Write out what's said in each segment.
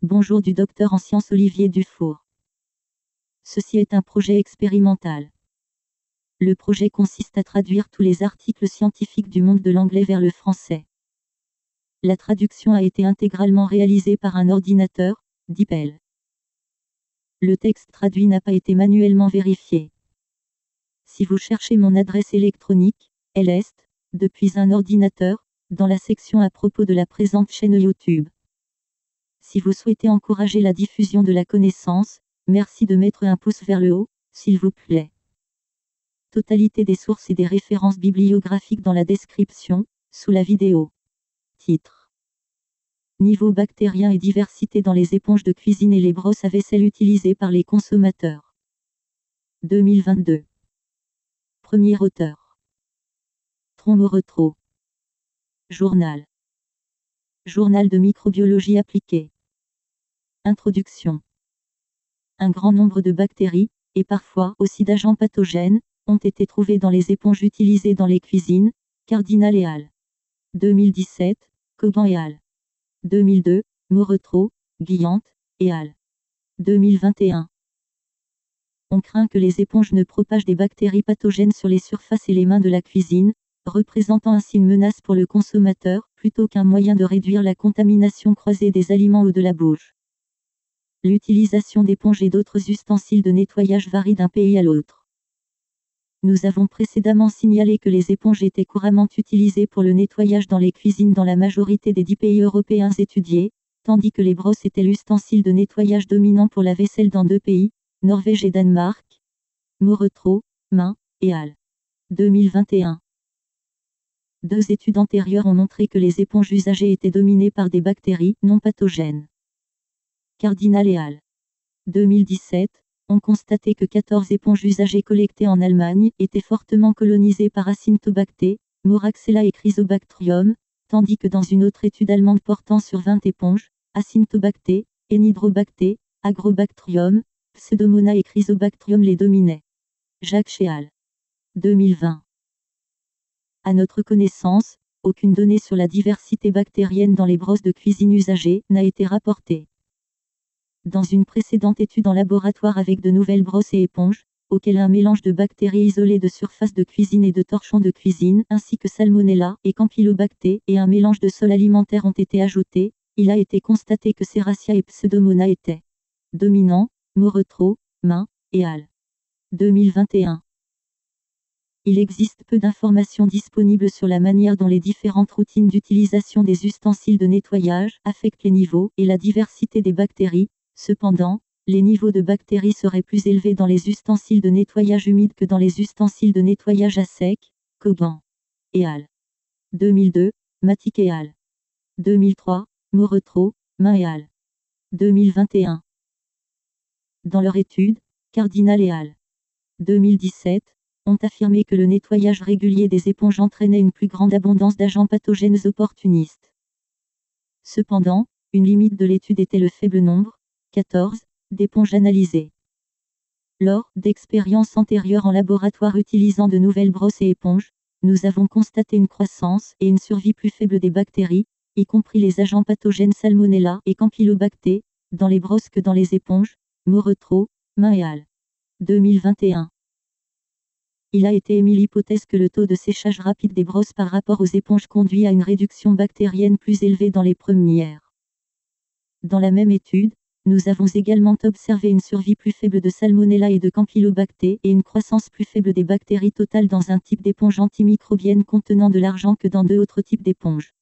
Bonjour du docteur en sciences Olivier Dufour. Ceci est un projet expérimental. Le projet consiste à traduire tous les articles scientifiques du monde de l'anglais vers le français. La traduction a été intégralement réalisée par un ordinateur, DeepL. Le texte traduit n'a pas été manuellement vérifié. Si vous cherchez mon adresse électronique, elle est, depuis un ordinateur, dans la section à propos de la présente chaîne YouTube. Si vous souhaitez encourager la diffusion de la connaissance, merci de mettre un pouce vers le haut, s'il vous plaît. Totalité des sources et des références bibliographiques dans la description, sous la vidéo. Titre. Niveau bactérien et diversité dans les éponges de cuisine et les brosses à vaisselle utilisées par les consommateurs. 2022. Premier auteur. Moretro. Journal. Journal de microbiologie appliquée. Introduction. Un grand nombre de bactéries, et parfois aussi d'agents pathogènes, ont été trouvés dans les éponges utilisées dans les cuisines. Cardinal et al. 2017, Kogan et al. 2002, Moretro, Guillant, et al. 2021. On craint que les éponges ne propagent des bactéries pathogènes sur les surfaces et les mains de la cuisine, représentant ainsi une menace pour le consommateur, plutôt qu'un moyen de réduire la contamination croisée des aliments ou de la bouche. L'utilisation d'éponges et d'autres ustensiles de nettoyage varie d'un pays à l'autre. Nous avons précédemment signalé que les éponges étaient couramment utilisées pour le nettoyage dans les cuisines dans la majorité des 10 pays européens étudiés, tandis que les brosses étaient l'ustensile de nettoyage dominant pour la vaisselle dans 2 pays, Norvège et Danemark. Moretro, Main, et al. 2021. 2 études antérieures ont montré que les éponges usagées étaient dominées par des bactéries non pathogènes. Cardinal et al. 2017, ont constaté que 14 éponges usagées collectées en Allemagne étaient fortement colonisées par Acinetobacter, Moraxella et Chrysobacterium, tandis que dans une autre étude allemande portant sur 20 éponges, Acinetobacter, Enidrobacter, Agrobacterium, Pseudomonas et Chrysobacterium les dominaient. Jacques et al. 2020. À notre connaissance, aucune donnée sur la diversité bactérienne dans les brosses de cuisine usagées n'a été rapportée. Dans une précédente étude en laboratoire avec de nouvelles brosses et éponges, auxquelles un mélange de bactéries isolées de surface de cuisine et de torchons de cuisine, ainsi que Salmonella et Campylobacter et un mélange de sol alimentaire ont été ajoutés, il a été constaté que Serratia et Pseudomonas étaient dominants. Moretro, Main, et al. 2021. Il existe peu d'informations disponibles sur la manière dont les différentes routines d'utilisation des ustensiles de nettoyage affectent les niveaux et la diversité des bactéries. Cependant, les niveaux de bactéries seraient plus élevés dans les ustensiles de nettoyage humide que dans les ustensiles de nettoyage à sec. Kogan et al. 2002, Matic et al. 2003, Moretro, Main et al. 2021. Dans leur étude, Cardinal et al. 2017, ont affirmé que le nettoyage régulier des éponges entraînait une plus grande abondance d'agents pathogènes opportunistes. Cependant, une limite de l'étude était le faible nombre, 14, d'éponges analysées. Lors d'expériences antérieures en laboratoire utilisant de nouvelles brosses et éponges, nous avons constaté une croissance et une survie plus faible des bactéries, y compris les agents pathogènes Salmonella et Campylobacter, dans les brosses que dans les éponges. Moretro, Main et al. 2021. Il a été émis l'hypothèse que le taux de séchage rapide des brosses par rapport aux éponges conduit à une réduction bactérienne plus élevée dans les premières. Dans la même étude, nous avons également observé une survie plus faible de Salmonella et de Campylobacter et une croissance plus faible des bactéries totales dans un type d'éponge antimicrobienne contenant de l'argent que dans 2 autres types d'éponges.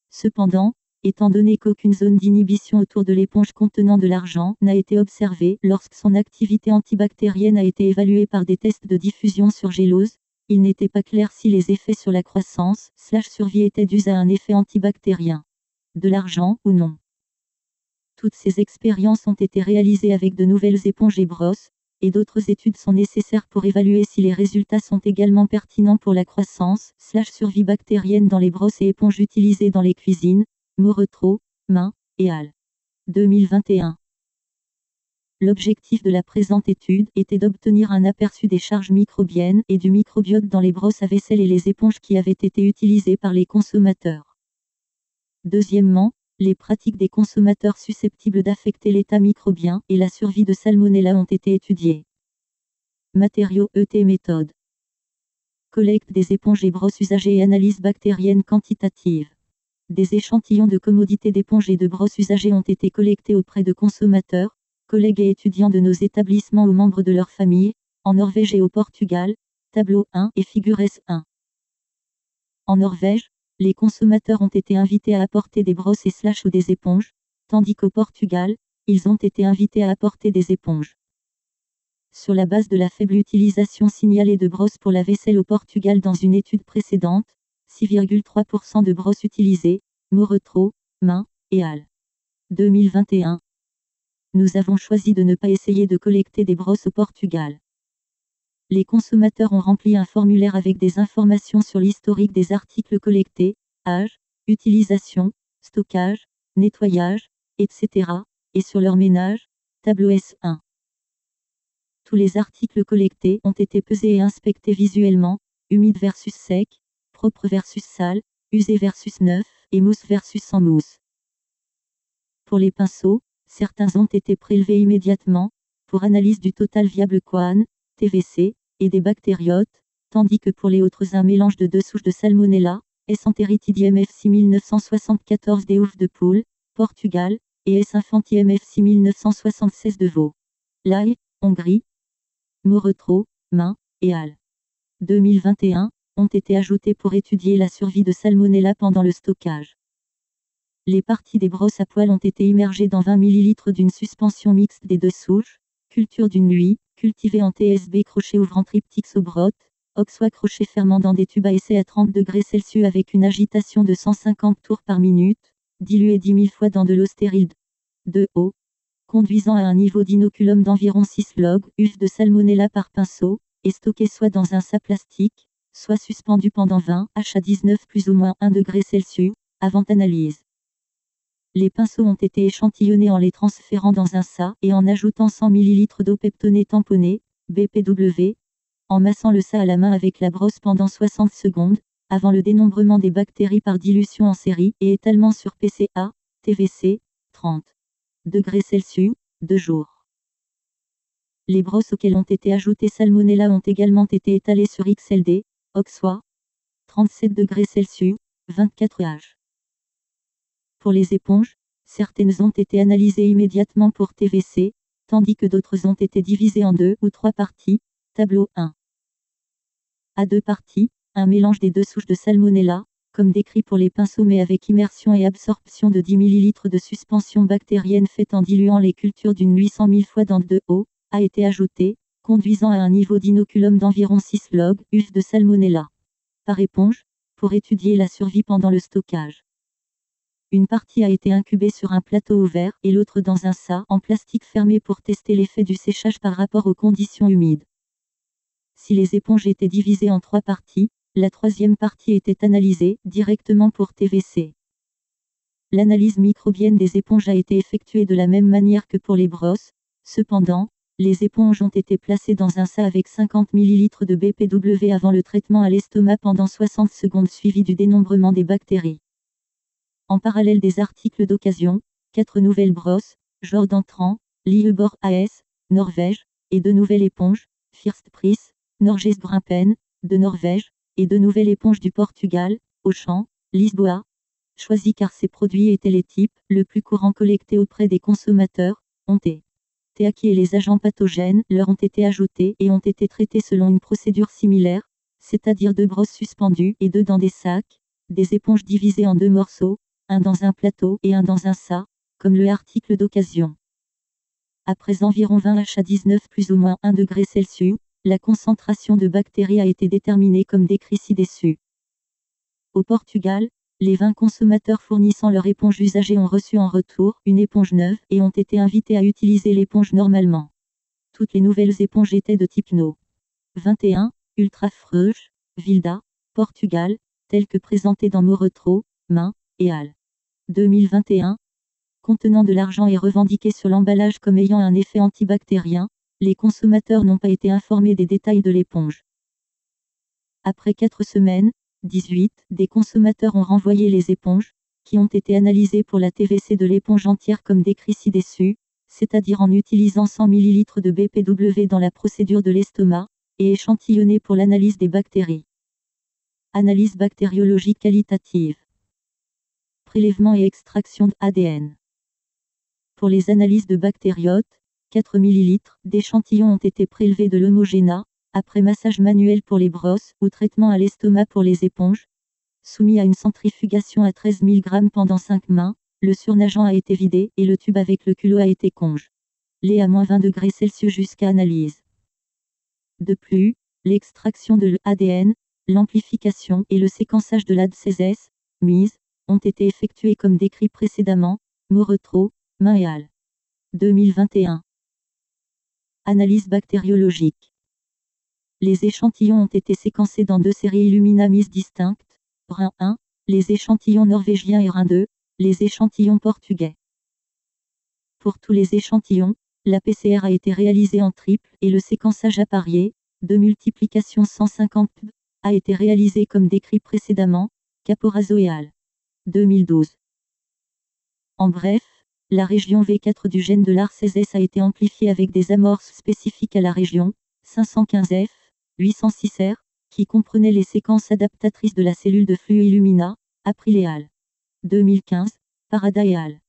Cependant, étant donné qu'aucune zone d'inhibition autour de l'éponge contenant de l'argent n'a été observée lorsque son activité antibactérienne a été évaluée par des tests de diffusion sur gélose, il n'était pas clair si les effets sur la croissance/survie étaient dus à un effet antibactérien de l'argent ou non. Toutes ces expériences ont été réalisées avec de nouvelles éponges et brosses, et d'autres études sont nécessaires pour évaluer si les résultats sont également pertinents pour la croissance/survie bactérienne dans les brosses et éponges utilisées dans les cuisines. Moretro, Main, et al. 2021. L'objectif de la présente étude était d'obtenir un aperçu des charges microbiennes et du microbiote dans les brosses à vaisselle et les éponges qui avaient été utilisées par les consommateurs. Deuxièmement, Les pratiques des consommateurs susceptibles d'affecter l'état microbien et la survie de Salmonella ont été étudiées. Matériaux ET méthode. Collecte des éponges et brosses usagées et analyse bactérienne quantitative. Des échantillons de commodités d'éponges et de brosses usagées ont été collectés auprès de consommateurs, collègues et étudiants de nos établissements ou membres de leur famille, en Norvège et au Portugal, tableau 1 et figure S1. En Norvège, les consommateurs ont été invités à apporter des brosses et ou des éponges, tandis qu'au Portugal, ils ont été invités à apporter des éponges. Sur la base de la faible utilisation signalée de brosses pour la vaisselle au Portugal dans une étude précédente, 6,3% de brosses utilisées, Moretro, main, et al. 2021. Nous avons choisi de ne pas essayer de collecter des brosses au Portugal. Les consommateurs ont rempli un formulaire avec des informations sur l'historique des articles collectés, âge, utilisation, stockage, nettoyage, etc., et sur leur ménage, tableau S1. Tous les articles collectés ont été pesés et inspectés visuellement, humide versus sec, propre versus sale, usé versus neuf, et mousse versus sans mousse. Pour les pinceaux, certains ont été prélevés immédiatement, pour analyse du total viable Coan, TVC, et des bactériotes, tandis que pour les autres un mélange de 2 souches de Salmonella, S. enteritidie MF6 1974 des oufs de poule, Portugal, et S. infanti MF6 1976 de veau. L'Aille, Hongrie. Moretro, main, et al. 2021, ont été ajoutés pour étudier la survie de Salmonella pendant le stockage. Les parties des brosses à poils ont été immergées dans 20 ml d'une suspension mixte des 2 souches, culture d'une nuit, cultivée en TSB crochet ouvrant triptyque Sobrot, Auxois crochet fermant dans des tubes à essai à 30 degrés Celsius avec une agitation de 150 tours par minute, diluée 10 000 fois dans de l'eau stérile de eau, conduisant à un niveau d'inoculum d'environ 6 log UF de Salmonella par pinceau, et stocké soit dans un sac plastique, soit suspendu pendant 20 h à 19 plus ou moins 1 degré Celsius, avant analyse. Les pinceaux ont été échantillonnés en les transférant dans un sa et en ajoutant 100 ml d'eau peptonée tamponnée, BPW, en massant le sa à la main avec la brosse pendant 60 secondes, avant le dénombrement des bactéries par dilution en série et étalement sur PCA, TVC, 30 degrés Celsius, 2 jours. Les brosses auxquelles ont été ajoutées Salmonella ont également été étalées sur XLD, Auxois, 37 degrés Celsius, 24 h. Pour les éponges, certaines ont été analysées immédiatement pour TVC, tandis que d'autres ont été divisées en 2 ou 3 parties, tableau 1. À 2 parties, un mélange des 2 souches de Salmonella, comme décrit pour les pinceaux mais avec immersion et absorption de 10 ml de suspension bactérienne faite en diluant les cultures d'une 800 000 fois dans de eau, a été ajouté, conduisant à un niveau d'inoculum d'environ 6 log UF de Salmonella. Par éponge, pour étudier la survie pendant le stockage. Une partie a été incubée sur un plateau ouvert et l'autre dans un sa en plastique fermé pour tester l'effet du séchage par rapport aux conditions humides. Si les éponges étaient divisées en 3 parties, la 3e partie était analysée directement pour TVC. L'analyse microbienne des éponges a été effectuée de la même manière que pour les brosses. Cependant, les éponges ont été placées dans un sa avec 50 ml de BPW avant le traitement à l'estomac pendant 60 secondes suivi du dénombrement des bactéries. En parallèle des articles d'occasion, 4 nouvelles brosses, Jordan Tran, Lieborg AS, Norvège, et 2 nouvelles éponges, First Pris, Norges Grimpen, de Norvège, et 2 nouvelles éponges du Portugal, Auchan, Lisboa, choisies car ces produits étaient les types le plus courant collectés auprès des consommateurs, ont été acquis et les agents pathogènes leur ont été ajoutés et ont été traités selon une procédure similaire, c'est-à-dire 2 brosses suspendues et 2 dans des sacs, des éponges divisées en 2 morceaux, un dans un plateau et un dans un sa, comme le article d'occasion. Après environ 20 h à 19 plus ou moins 1 degré Celsius, la concentration de bactéries a été déterminée comme décrit ci-dessus. Au Portugal, les 20 consommateurs fournissant leur éponge usagée ont reçu en retour une éponge neuve et ont été invités à utiliser l'éponge normalement. Toutes les nouvelles éponges étaient de type No. 21, Ultra Fresh, Vilda, Portugal, telles que présentées dans Moretro, main, et al. 2021. Contenant de l'argent et revendiqué sur l'emballage comme ayant un effet antibactérien, les consommateurs n'ont pas été informés des détails de l'éponge. Après 4 semaines, 18 des consommateurs ont renvoyé les éponges, qui ont été analysés pour la TVC de l'éponge entière comme décrit ci-dessus, c'est-à-dire en utilisant 100 ml de BPW dans la procédure de l'estomac, et échantillonnés pour l'analyse des bactéries. Analyse bactériologique qualitative. Prélèvement et extraction d'ADN. Pour les analyses de bactériotes, 4 ml d'échantillons ont été prélevés de l'homogénat, après massage manuel pour les brosses ou traitement à l'estomac pour les éponges. Soumis à une centrifugation à 13 000 g pendant 5 mains, le surnageant a été vidé et le tube avec le culot a été congelé à -20 degrés Celsius jusqu'à analyse. De plus, l'extraction de l'ADN, l'amplification et le séquençage de l'ADCES, MIS, ont été effectués comme décrit précédemment. Moretro, Main et al. 2021. Analyse bactériologique. Les échantillons ont été séquencés dans 2 séries Illumina MIS distinctes. Rhin 1, les échantillons norvégiens et Rhin 2, les échantillons portugais. Pour tous les échantillons, la PCR a été réalisée en triple et le séquençage à parier, de multiplication 150 p, a été réalisé comme décrit précédemment. Caporazzo et al. 2012. En bref, la région V4 du gène de l'ARCES a été amplifiée avec des amorces spécifiques à la région 515F, 806R, qui comprenaient les séquences adaptatrices de la cellule de flux Illumina, April et al. 2015, Parada et al.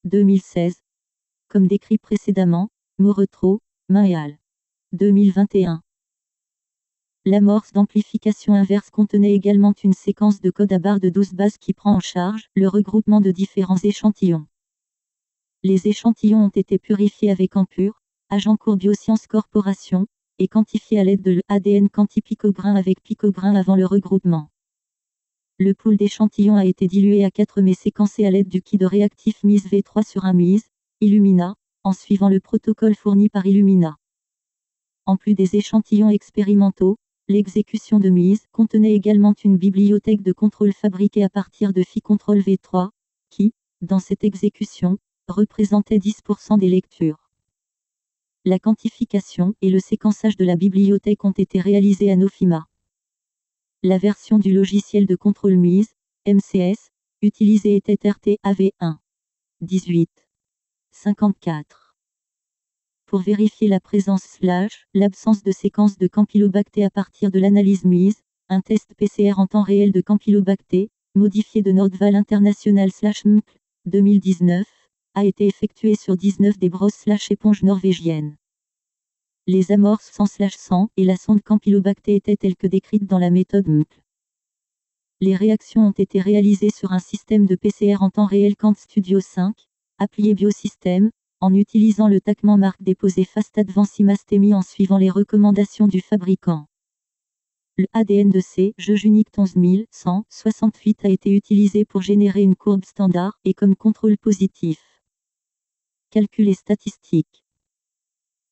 2016. Comme décrit précédemment, Moretro, Main et al. 2021. L'amorce d'amplification inverse contenait également une séquence de code à barre de 12 bases qui prend en charge le regroupement de différents échantillons. Les échantillons ont été purifiés avec Ampure, Agincourt Biosciences Corporation, et quantifiés à l'aide de l'ADN quantipicograin avec picograin avant le regroupement. Le pool d'échantillons a été dilué à 4 mais séquencé à l'aide du kit de réactif MIS V3 sur un MIS, Illumina, en suivant le protocole fourni par Illumina. En plus des échantillons expérimentaux, l'exécution de MIS contenait également une bibliothèque de contrôle fabriquée à partir de FI-Control V3, qui, dans cette exécution, représentait 10% des lectures. La quantification et le séquençage de la bibliothèque ont été réalisés à Nofima. La version du logiciel de contrôle MIS, MCS, utilisée était RT-AV1. 18. 54. Pour vérifier la présence/l'absence de séquence de Campylobacter à partir de l'analyse MIS, un test PCR en temps réel de Campylobacter, modifié de Nordval International/MCL, 2019, a été effectué sur 19 des brosses/éponges norvégiennes. Les amorces sans/100 et la sonde Campylobacter étaient telles que décrites dans la méthode MCL. Les réactions ont été réalisées sur un système de PCR en temps réel Quant Studio 5, appuyé Biosystem, en utilisant le taquement marque déposé Fast Advanced Mastémie en suivant les recommandations du fabricant. Le ADN de C. Jeujunic 11168 a été utilisé pour générer une courbe standard et comme contrôle positif. Calcul et statistiques.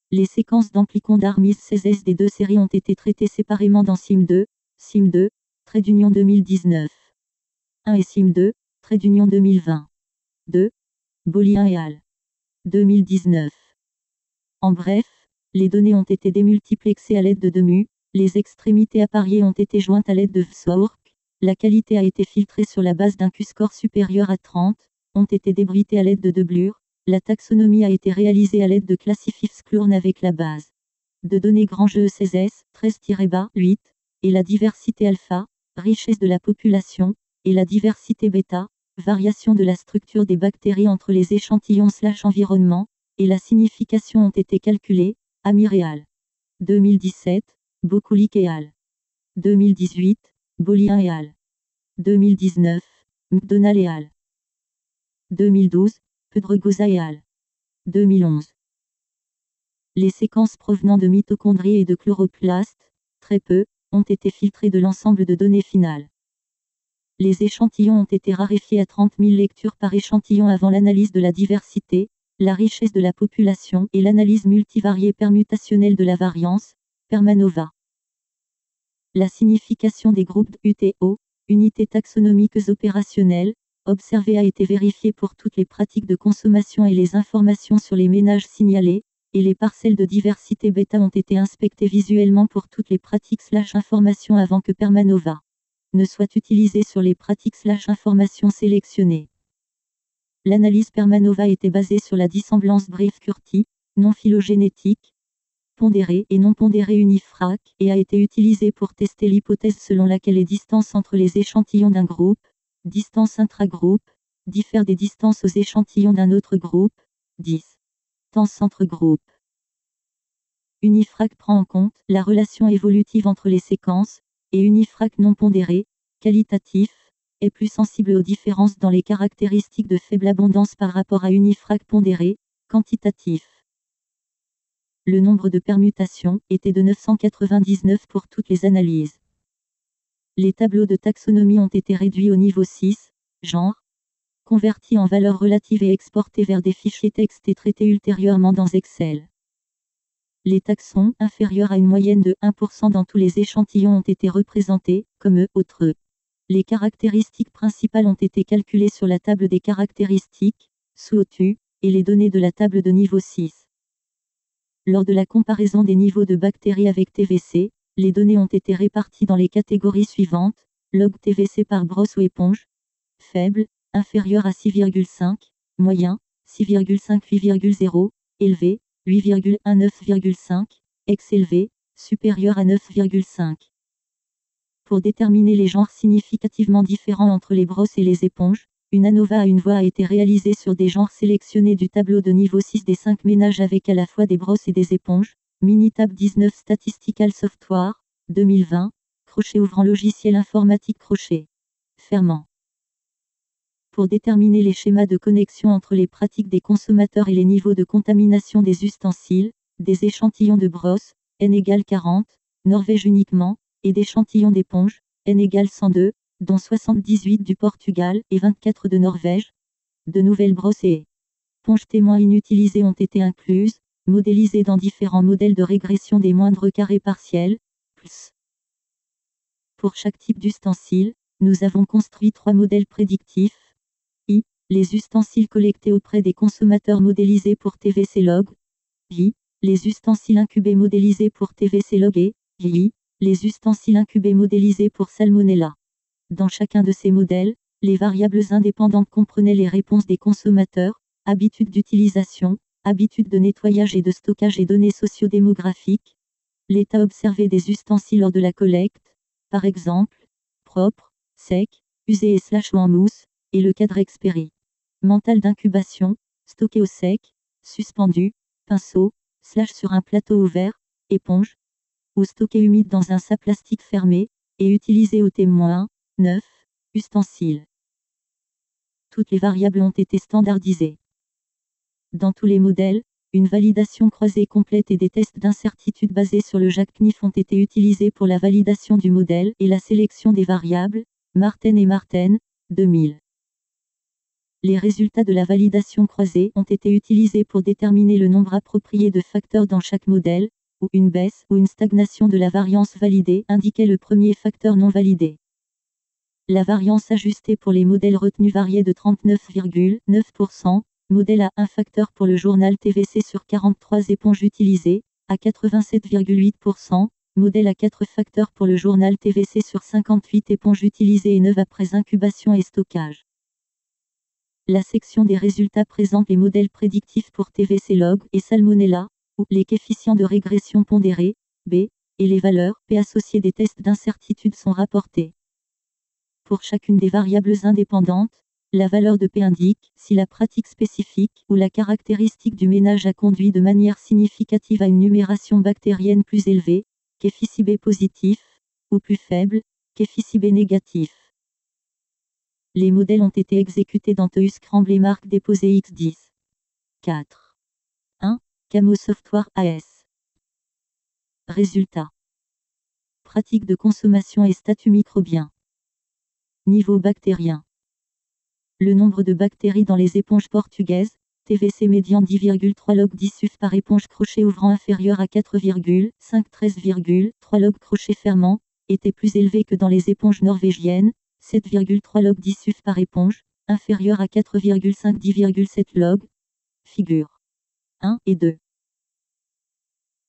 Les séquences d'amplicondar MIS 16S des 2 séries ont été traitées séparément dans SIM2, trait d'union 2019. 1 et SIM2, trait d'union 2020. 2. Bolien et al. 2019. En bref, les données ont été démultiplexées à l'aide de DEMU, les extrémités appariées ont été jointes à l'aide de VSWORK, la qualité a été filtrée sur la base d'un Q-score supérieur à 30, ont été débritées à l'aide de Deblure, la taxonomie a été réalisée à l'aide de Classify-Sclurn avec la base de données grand jeu 16S, 13-8, et la diversité alpha, richesse de la population, et la diversité bêta, variation de la structure des bactéries entre les échantillons/environnement, et la signification ont été calculées. Amir et al. 2017, Bokulik et al. 2018, Bolien et al. 2019, McDonald et al. 2012, Pedregosa et al. 2011. Les séquences provenant de mitochondries et de chloroplastes, très peu, ont été filtrées de l'ensemble de données finales. Les échantillons ont été raréfiés à 30 000 lectures par échantillon avant l'analyse de la diversité, la richesse de la population et l'analyse multivariée permutationnelle de la variance, Permanova. La signification des groupes UTO, unités taxonomiques opérationnelles, observées a été vérifiée pour toutes les pratiques de consommation et les informations sur les ménages signalés, et les parcelles de diversité bêta ont été inspectées visuellement pour toutes les pratiques/informations avant que Permanova ne soit utilisé sur les pratiques/informations sélectionnées. L'analyse Permanova était basée sur la dissemblance Brief-Curti, non phylogénétique, pondérée et non pondérée unifrac, et a été utilisée pour tester l'hypothèse selon laquelle les distances entre les échantillons d'un groupe, distance intragroupe, diffèrent des distances aux échantillons d'un autre groupe, distance entre groupes. Unifrac prend en compte la relation évolutive entre les séquences, et unifrac non pondéré, qualitatif, est plus sensible aux différences dans les caractéristiques de faible abondance par rapport à unifrac pondéré, quantitatif. Le nombre de permutations était de 999 pour toutes les analyses. Les tableaux de taxonomie ont été réduits au niveau 6, genre, convertis en valeurs relatives et exportés vers des fichiers texte et traités ultérieurement dans Excel. Les taxons inférieurs à une moyenne de 1% dans tous les échantillons ont été représentés, comme autres. Les caractéristiques principales ont été calculées sur la table des caractéristiques, sous-au-dessus, et les données de la table de niveau 6. Lors de la comparaison des niveaux de bactéries avec TVC, les données ont été réparties dans les catégories suivantes: log TVC par brosse ou éponge, faible, inférieur à 6,5, moyen, 6,5-8,0, élevé, 8,1-9,5, ex-élevé, supérieur à 9,5. Pour déterminer les genres significativement différents entre les brosses et les éponges, une ANOVA à une voix a été réalisée sur des genres sélectionnés du tableau de niveau 6 des 5 ménages avec à la fois des brosses et des éponges. Minitab 19 Statistical Software, 2020, crochet ouvrant logiciel informatique crochet fermant. Pour déterminer les schémas de connexion entre les pratiques des consommateurs et les niveaux de contamination des ustensiles, des échantillons de brosses, n égale 40, Norvège uniquement, et d'échantillons d'éponges, n égale 102, dont 78 du Portugal et 24 de Norvège. De nouvelles brosses et éponges témoins inutilisées ont été incluses, modélisées dans différents modèles de régression des moindres carrés partiels. Pour chaque type d'ustensile, nous avons construit 3 modèles prédictifs. Les ustensiles collectés auprès des consommateurs modélisés pour TVC log. Les ustensiles incubés modélisés pour TVC log et les ustensiles incubés modélisés pour Salmonella. Dans chacun de ces modèles, les variables indépendantes comprenaient les réponses des consommateurs, habitudes d'utilisation, habitudes de nettoyage et de stockage et données socio-démographiques, l'état observé des ustensiles lors de la collecte, par exemple, propre, sec, usé et ou en mousse, et le cadre expérimental d'incubation, stocké au sec, suspendu, pinceau, sur un plateau ouvert, éponge, ou stocké humide dans un sac plastique fermé, et utilisé au témoin. 9. Ustensiles. Toutes les variables ont été standardisées. Dans tous les modèles, une validation croisée complète et des tests d'incertitude basés sur le jackknife ont été utilisés pour la validation du modèle et la sélection des variables. Marten et Marten, 2000. Les résultats de la validation croisée ont été utilisés pour déterminer le nombre approprié de facteurs dans chaque modèle, où une baisse ou une stagnation de la variance validée indiquait le premier facteur non validé. La variance ajustée pour les modèles retenus variait de 39,9%, modèle à 1 facteur pour le journal TVC sur 43 éponges utilisées, à 87,8%, modèle à 4 facteurs pour le journal TVC sur 58 éponges utilisées et 9 après incubation et stockage. La section des résultats présente les modèles prédictifs pour TVC log et Salmonella, ou les coefficients de régression pondérés, B, et les valeurs P associées des tests d'incertitude sont rapportées. Pour chacune des variables indépendantes, la valeur de P indique si la pratique spécifique ou la caractéristique du ménage a conduit de manière significative à une numération bactérienne plus élevée, coefficient B positif, ou plus faible, coefficient B négatif. Les modèles ont été exécutés dans TEU Scramble et marque déposée X10. 4. 1. Camo Software AS. Résultat. Pratique de consommation et statut microbien. Niveau bactérien. Le nombre de bactéries dans les éponges portugaises, TVC médian 10,3 log 10 UF par éponge crochet ouvrant inférieur à 4,5 13,3 log crochet fermant, était plus élevé que dans les éponges norvégiennes, 7,3 log 10 UF par éponge, inférieur à 4,5 10,7 log. Figure 1 et 2.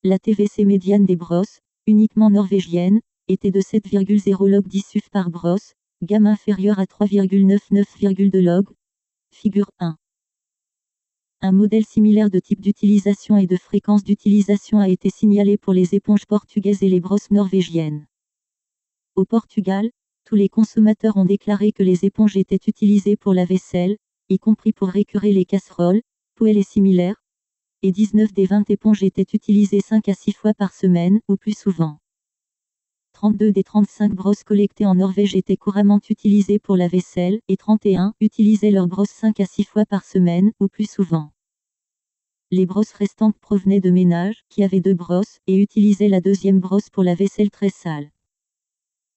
La TVC médiane des brosses, uniquement norvégienne, était de 7,0 log 10 UF par brosse, gamme inférieure à 3,99,2 log. Figure 1. Un modèle similaire de type d'utilisation et de fréquence d'utilisation a été signalé pour les éponges portugaises et les brosses norvégiennes. Au Portugal, tous les consommateurs ont déclaré que les éponges étaient utilisées pour la vaisselle, y compris pour récurer les casseroles, poêles et similaires, et 19 des 20 éponges étaient utilisées 5 à 6 fois par semaine, ou plus souvent. 32 des 35 brosses collectées en Norvège étaient couramment utilisées pour la vaisselle, et 31 utilisaient leurs brosses 5 à 6 fois par semaine, ou plus souvent. Les brosses restantes provenaient de ménages, qui avaient 2 brosses, et utilisaient la deuxième brosse pour la vaisselle très sale.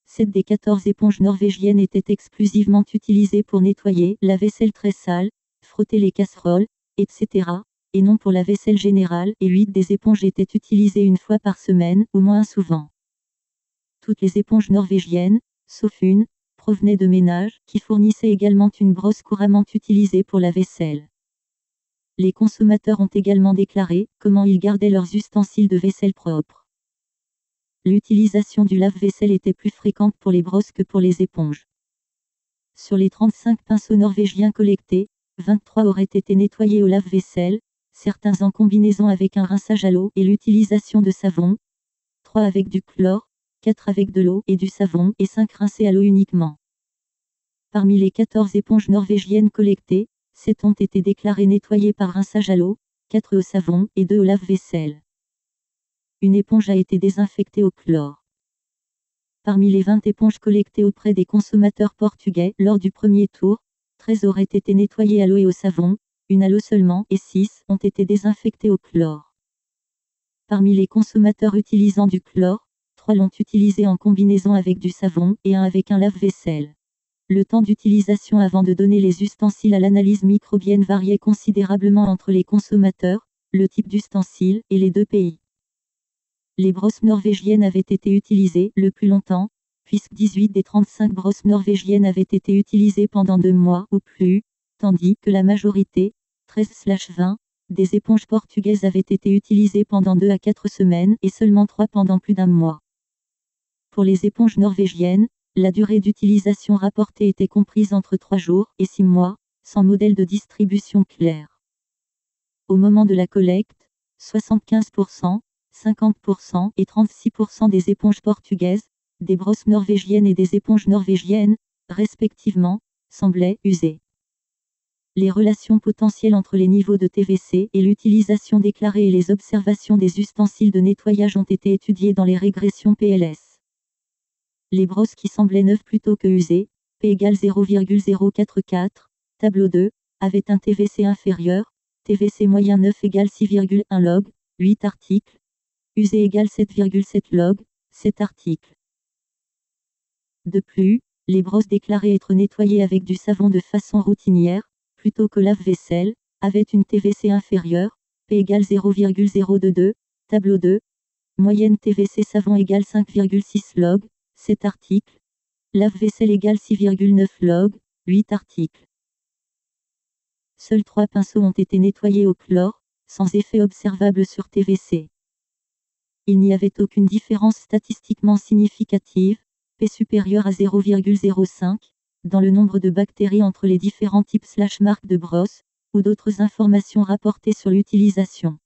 7 des 14 éponges norvégiennes étaient exclusivement utilisées pour nettoyer la vaisselle très sale, frotter les casseroles, etc., et non pour la vaisselle générale, et 8 des éponges étaient utilisées une fois par semaine, ou moins souvent. Toutes les éponges norvégiennes, sauf une, provenaient de ménages, qui fournissaient également une brosse couramment utilisée pour la vaisselle. Les consommateurs ont également déclaré comment ils gardaient leurs ustensiles de vaisselle propres. L'utilisation du lave-vaisselle était plus fréquente pour les brosses que pour les éponges. Sur les 35 pinceaux norvégiens collectés, 23 auraient été nettoyés au lave-vaisselle, certains en combinaison avec un rinçage à l'eau et l'utilisation de savon, 3 avec du chlore, 4 avec de l'eau et du savon et 5 rincés à l'eau uniquement. Parmi les 14 éponges norvégiennes collectées, 7 ont été déclarées nettoyées par rinçage à l'eau, 4 au savon et 2 au lave-vaisselle. Une éponge a été désinfectée au chlore. Parmi les 20 éponges collectées auprès des consommateurs portugais lors du premier tour, 13 auraient été nettoyées à l'eau et au savon, une à l'eau seulement, et 6 ont été désinfectées au chlore. Parmi les consommateurs utilisant du chlore, 3 l'ont utilisé en combinaison avec du savon et 1 avec un lave-vaisselle. Le temps d'utilisation avant de donner les ustensiles à l'analyse microbienne variait considérablement entre les consommateurs, le type d'ustensile et les deux pays. Les brosses norvégiennes avaient été utilisées le plus longtemps, puisque 18 des 35 brosses norvégiennes avaient été utilisées pendant 2 mois ou plus, tandis que la majorité, 13/20, des éponges portugaises avaient été utilisées pendant 2 à 4 semaines et seulement 3 pendant plus d'1 mois. Pour les éponges norvégiennes, la durée d'utilisation rapportée était comprise entre 3 jours et 6 mois, sans modèle de distribution clair. Au moment de la collecte, 75%, 50% et 36% des éponges portugaises, des brosses norvégiennes et des éponges norvégiennes, respectivement, semblaient usées. Les relations potentielles entre les niveaux de TVC et l'utilisation déclarée et les observations des ustensiles de nettoyage ont été étudiées dans les régressions PLS. Les brosses qui semblaient neuves plutôt que usées, P égale 0,044, tableau 2, avaient un TVC inférieur, TVC moyen 9 égale 6,1 log, 8 articles. Usé égale 7,7 log, 7 articles. De plus, les brosses déclarées être nettoyées avec du savon de façon routinière, plutôt que lave-vaisselle, avaient une TVC inférieure, P égale 0,022, tableau 2. Moyenne TVC savon égale 5,6 log, 7 articles. Lave-vaisselle égale 6,9 log, 8 articles. Seuls 3 pinceaux ont été nettoyés au chlore, sans effet observable sur TVC. Il n'y avait aucune différence statistiquement significative, P supérieur à 0,05, dans le nombre de bactéries entre les différents types/marques de brosse, ou d'autres informations rapportées sur l'utilisation.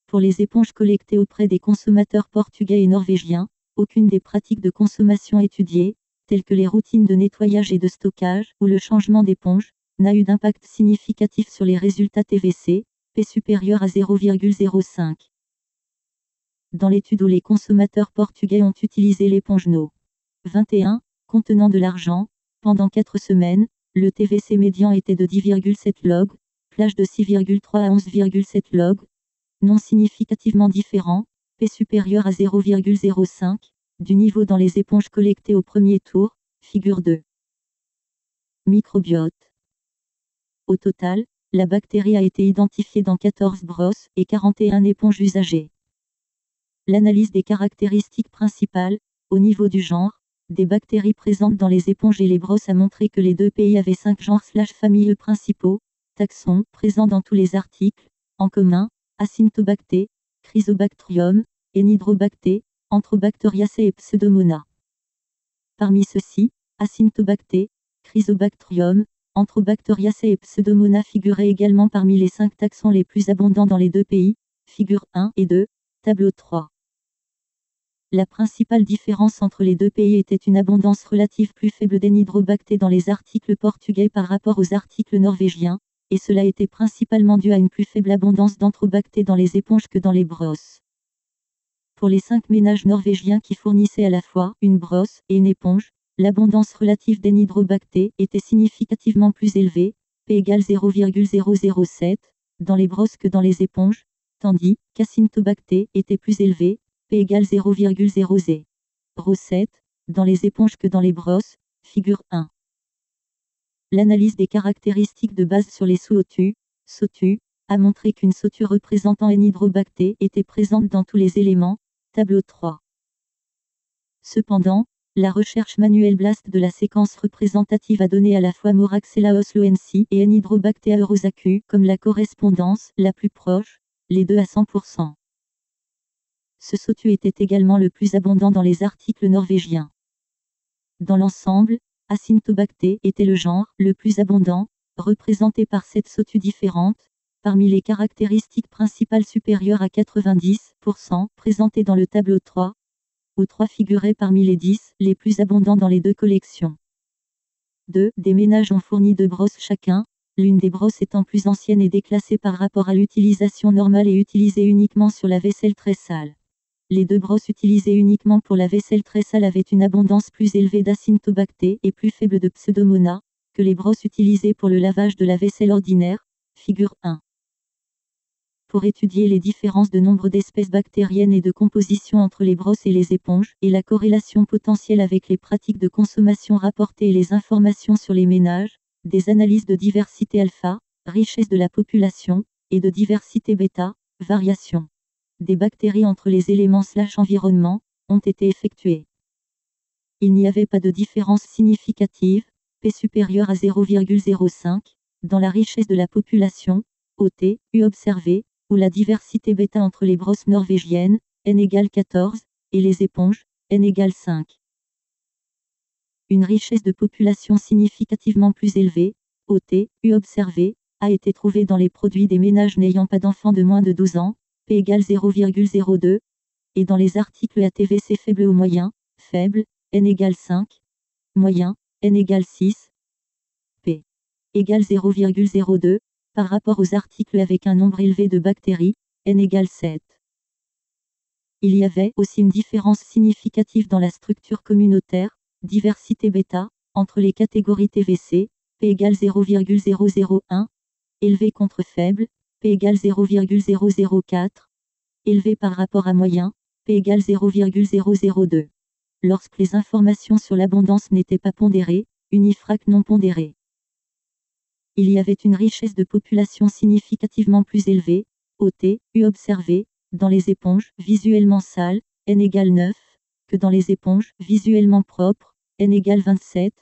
Pour les éponges collectées auprès des consommateurs portugais et norvégiens, aucune des pratiques de consommation étudiées, telles que les routines de nettoyage et de stockage, ou le changement d'éponge, n'a eu d'impact significatif sur les résultats TVC, P supérieur à 0,05. Dans l'étude où les consommateurs portugais ont utilisé l'éponge No. 21, contenant de l'argent, pendant 4 semaines, le TVC médian était de 10,7 log, plage de 6,3 à 11,7 log, non significativement différent, P supérieur à 0,05, du niveau dans les éponges collectées au premier tour, figure 2. Microbiote. Au total, la bactérie a été identifiée dans 14 brosses et 41 éponges usagées. L'analyse des caractéristiques principales, au niveau du genre, des bactéries présentes dans les éponges et les brosses a montré que les deux pays avaient 5 genres/familles principaux, taxons, présents dans tous les articles, en commun, Acinetobacter, Chrysobacterium, Enidrobacter, Enterobacteriaceae et Pseudomonas. Parmi ceux-ci, Acinetobacter, Chrysobacterium, Enterobacteriaceae et Pseudomonas figuraient également parmi les 5 taxons les plus abondants dans les deux pays, figures 1 et 2, tableau 3. La principale différence entre les deux pays était une abondance relative plus faible d'Enidrobacter dans les articles portugais par rapport aux articles norvégiens, et cela était principalement dû à une plus faible abondance d'Enterobacter dans les éponges que dans les brosses. Pour les 5 ménages norvégiens qui fournissaient à la fois une brosse et une éponge, l'abondance relative d'Enidrobacter était significativement plus élevée, P égale 0,007, dans les brosses que dans les éponges, tandis qu'Acinetobacter était plus élevé, P égale 0,007, dans les éponges que dans les brosses, figure 1. L'analyse des caractéristiques de base sur les sous-otus, SOTU, a montré qu'une SOTU représentant Enidrobacter était présente dans tous les éléments, tableau 3. Cependant, la recherche manuelle BLAST de la séquence représentative a donné à la fois Moraxella osloensi et Enidrobacter aurosacu comme la correspondance la plus proche, les deux à 100%. Ce SOTU était également le plus abondant dans les articles norvégiens. Dans l'ensemble, Acinetobacter était le genre le plus abondant, représenté par 7 SOTU différentes, parmi les caractéristiques principales supérieures à 90%, présentées dans le tableau 3, où 3 figuraient parmi les 10 les plus abondants dans les deux collections. 2. Des ménages ont fourni 2 brosses chacun, l'une des brosses étant plus ancienne et déclassée par rapport à l'utilisation normale et utilisée uniquement sur la vaisselle très sale. Les 2 brosses utilisées uniquement pour la vaisselle très sale avaient une abondance plus élevée d'Acinetobacter et plus faible de Pseudomonas, que les brosses utilisées pour le lavage de la vaisselle ordinaire, figure 1. Pour étudier les différences de nombre d'espèces bactériennes et de composition entre les brosses et les éponges, et la corrélation potentielle avec les pratiques de consommation rapportées et les informations sur les ménages, des analyses de diversité alpha, richesse de la population, et de diversité bêta, variation des bactéries entre les éléments/environnement, ont été effectuées. Il n'y avait pas de différence significative, P supérieur à 0,05, dans la richesse de la population, OT, U observée, ou la diversité bêta entre les brosses norvégiennes, N égale 14, et les éponges, N égale 5. Une richesse de population significativement plus élevée, OT, U observée, a été trouvée dans les produits des ménages n'ayant pas d'enfants de moins de 12 ans, P égale 0,02, et dans les articles ATVC faible ou moyen, faible, N égale 5, moyen, N égale 6, P égale 0,02, par rapport aux articles avec un nombre élevé de bactéries, N égale 7. Il y avait aussi une différence significative dans la structure communautaire, diversité bêta, entre les catégories TVC, P égale 0,001, élevé contre faible, P égale 0,004, élevé par rapport à moyen, P égale 0,002. Lorsque les informations sur l'abondance n'étaient pas pondérées, unifrac non pondéré. Il y avait une richesse de population significativement plus élevée, OT, U observée, dans les éponges visuellement sales, N égale 9, que dans les éponges visuellement propres, N égale 27,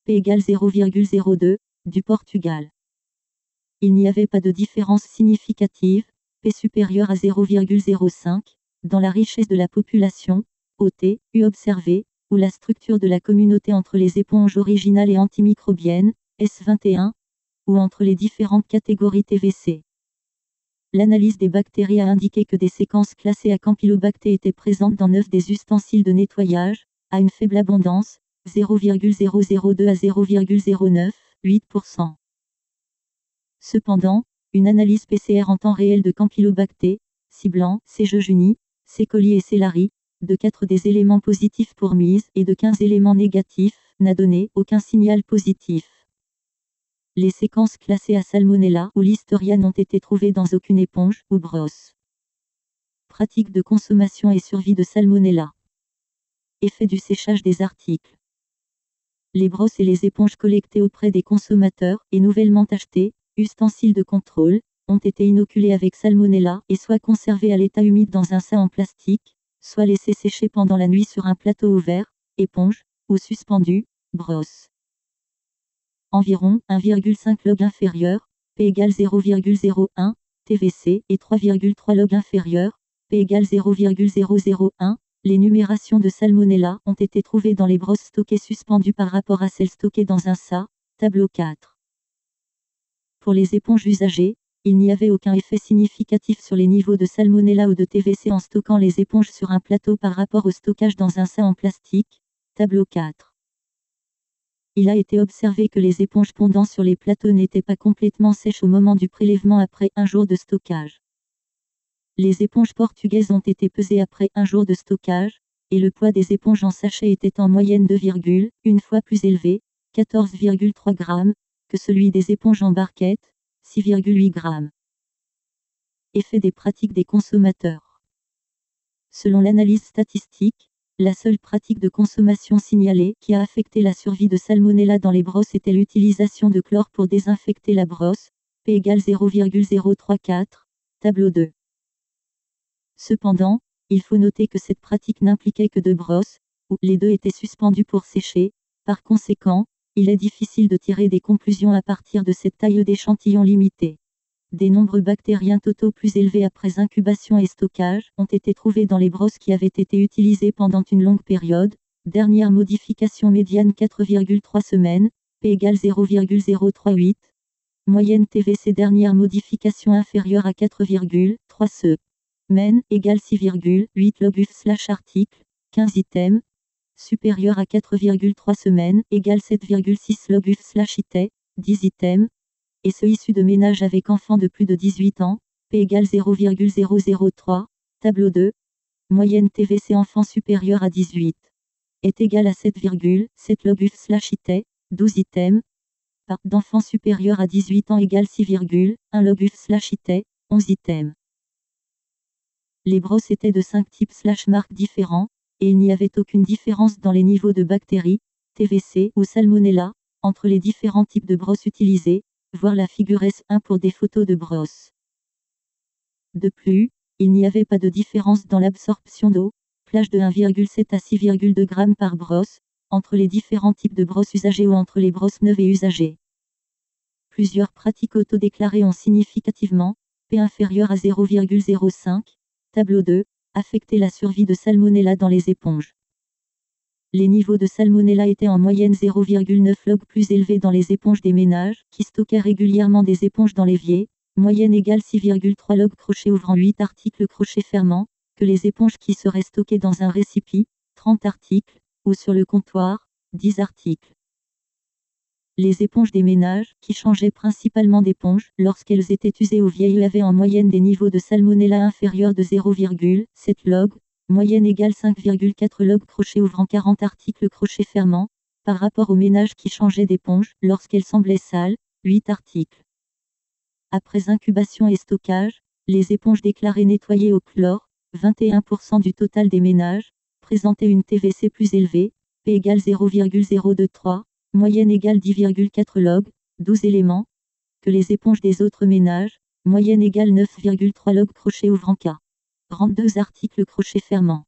P égale 0,02, du Portugal. Il n'y avait pas de différence significative, P supérieur à 0,05, dans la richesse de la population, OT, U observée, ou la structure de la communauté entre les éponges originales et antimicrobiennes, S21, ou entre les différentes catégories TVC. L'analyse des bactéries a indiqué que des séquences classées à Campylobacter étaient présentes dans 9 des ustensiles de nettoyage, à une faible abondance, 0,002 à 0,09, 8%. Cependant, une analyse PCR en temps réel de Campylobacter, ciblant C. jejuni, C. coli et C. lari, de 4 des éléments positifs pour mise et de 15 éléments négatifs, n'a donné aucun signal positif. Les séquences classées à Salmonella ou Listeria n'ont été trouvées dans aucune éponge ou brosse. Pratique de consommation et survie de Salmonella. Effet du séchage des articles. Les brosses et les éponges collectées auprès des consommateurs et nouvellement achetées, ustensiles de contrôle, ont été inoculés avec Salmonella et soit conservés à l'état humide dans un sac en plastique, soit laissés sécher pendant la nuit sur un plateau ouvert, éponge, ou suspendu, brosse. Environ 1,5 log inférieur, P égale 0,01, TVC et 3,3 log inférieur, P égale 0,001, Les numérations de Salmonella ont été trouvées dans les brosses stockées suspendues par rapport à celles stockées dans un SA, tableau 4. Pour les éponges usagées, il n'y avait aucun effet significatif sur les niveaux de Salmonella ou de TVC en stockant les éponges sur un plateau par rapport au stockage dans un SA en plastique, tableau 4. Il a été observé que les éponges pondant sur les plateaux n'étaient pas complètement sèches au moment du prélèvement après un jour de stockage. Les éponges portugaises ont été pesées après un jour de stockage, et le poids des éponges en sachet était en moyenne 2,1 fois plus élevé, 14,3 grammes, que celui des éponges en barquette, 6,8 grammes. Effet des pratiques des consommateurs. Selon l'analyse statistique, la seule pratique de consommation signalée qui a affecté la survie de Salmonella dans les brosses était l'utilisation de chlore pour désinfecter la brosse, P égale 0,034, tableau 2. Cependant, il faut noter que cette pratique n'impliquait que deux brosses, où les deux étaient suspendues pour sécher. Par conséquent, il est difficile de tirer des conclusions à partir de cette taille d'échantillon limitée. Des nombres bactériens totaux plus élevés après incubation et stockage ont été trouvés dans les brosses qui avaient été utilisées pendant une longue période. Dernière modification médiane 4,3 semaines, P égale 0,038. Moyenne TVC dernière modification inférieure à 4,3 semaines égale 6,8 log/article, 15 items. Supérieur à 4,3 semaines égale 7,6 log/it, 10 items. Et ceux issus de ménages avec enfants de plus de 18 ans, P égale 0,003, tableau 2. Moyenne TVC enfant supérieur à 18 est égale à 7,7 log/it, 12 items. Part d'enfants supérieurs à 18 ans égale 6,1 log/it, 11 items. Les brosses étaient de 5 types/marques différents, et il n'y avait aucune différence dans les niveaux de bactéries, TVC ou Salmonella, entre les différents types de brosses utilisées, voir la figure S1 pour des photos de brosses. De plus, il n'y avait pas de différence dans l'absorption d'eau, plage de 1,7 à 6,2 g par brosse, entre les différents types de brosses usagées ou entre les brosses neuves et usagées. Plusieurs pratiques autodéclarées ont significativement, P inférieur à 0,05, tableau 2, affecté la survie de Salmonella dans les éponges. Les niveaux de Salmonella étaient en moyenne 0,9 log plus élevés dans les éponges des ménages, qui stockaient régulièrement des éponges dans l'évier, moyenne égale 6,3 log crochet ouvrant 8 articles crochet fermant, que les éponges qui seraient stockées dans un récipient, 30 articles, ou sur le comptoir, 10 articles. Les éponges des ménages, qui changeaient principalement d'éponge lorsqu'elles étaient usées ou vieilles, avaient en moyenne des niveaux de Salmonella inférieurs de 0,7 log, moyenne égale 5,4 log crochet ouvrant 40 articles crochet fermant, par rapport aux ménages qui changeaient d'éponge lorsqu'elles semblaient sales, 8 articles. Après incubation et stockage, les éponges déclarées nettoyées au chlore, 21% du total des ménages, présentaient une TVC plus élevée, P égale 0,023, moyenne égale 10,4 log, 12 éléments, que les éponges des autres ménages, moyenne égale 9,3 log crochet ouvrant 42 articles crochet fermant.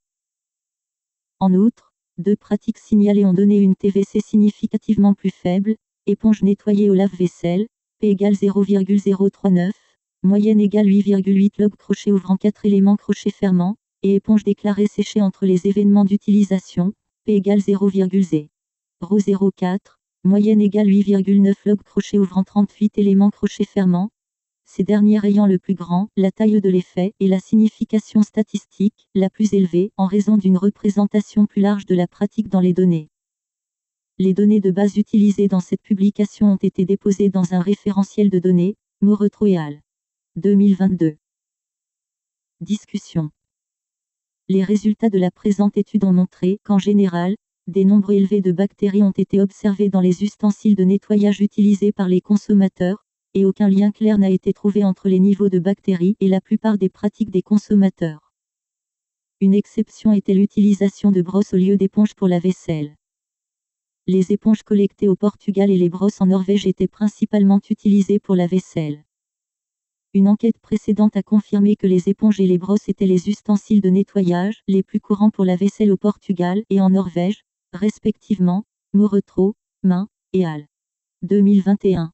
En outre, deux pratiques signalées ont donné une TVC significativement plus faible, éponge nettoyée au lave-vaisselle, P égale 0,039, moyenne égale 8,8 log crochet ouvrant 4 éléments crochet fermant, et éponge déclarée séchée entre les événements d'utilisation, P égale 0,004, moyenne égale 8,9 log crochet ouvrant 38 éléments crochet fermant, ces dernières ayant le plus grand, la taille de l'effet et la signification statistique, la plus élevée, en raison d'une représentation plus large de la pratique dans les données. Les données de base utilisées dans cette publication ont été déposées dans un référentiel de données, Moretro et al. 2022. Discussion. Les résultats de la présente étude ont montré qu'en général, des nombres élevés de bactéries ont été observés dans les ustensiles de nettoyage utilisés par les consommateurs, et aucun lien clair n'a été trouvé entre les niveaux de bactéries et la plupart des pratiques des consommateurs. Une exception était l'utilisation de brosses au lieu d'éponges pour la vaisselle. Les éponges collectées au Portugal et les brosses en Norvège étaient principalement utilisées pour la vaisselle. Une enquête précédente a confirmé que les éponges et les brosses étaient les ustensiles de nettoyage les plus courants pour la vaisselle au Portugal et en Norvège, respectivement, Moretro, Main, et al. 2021.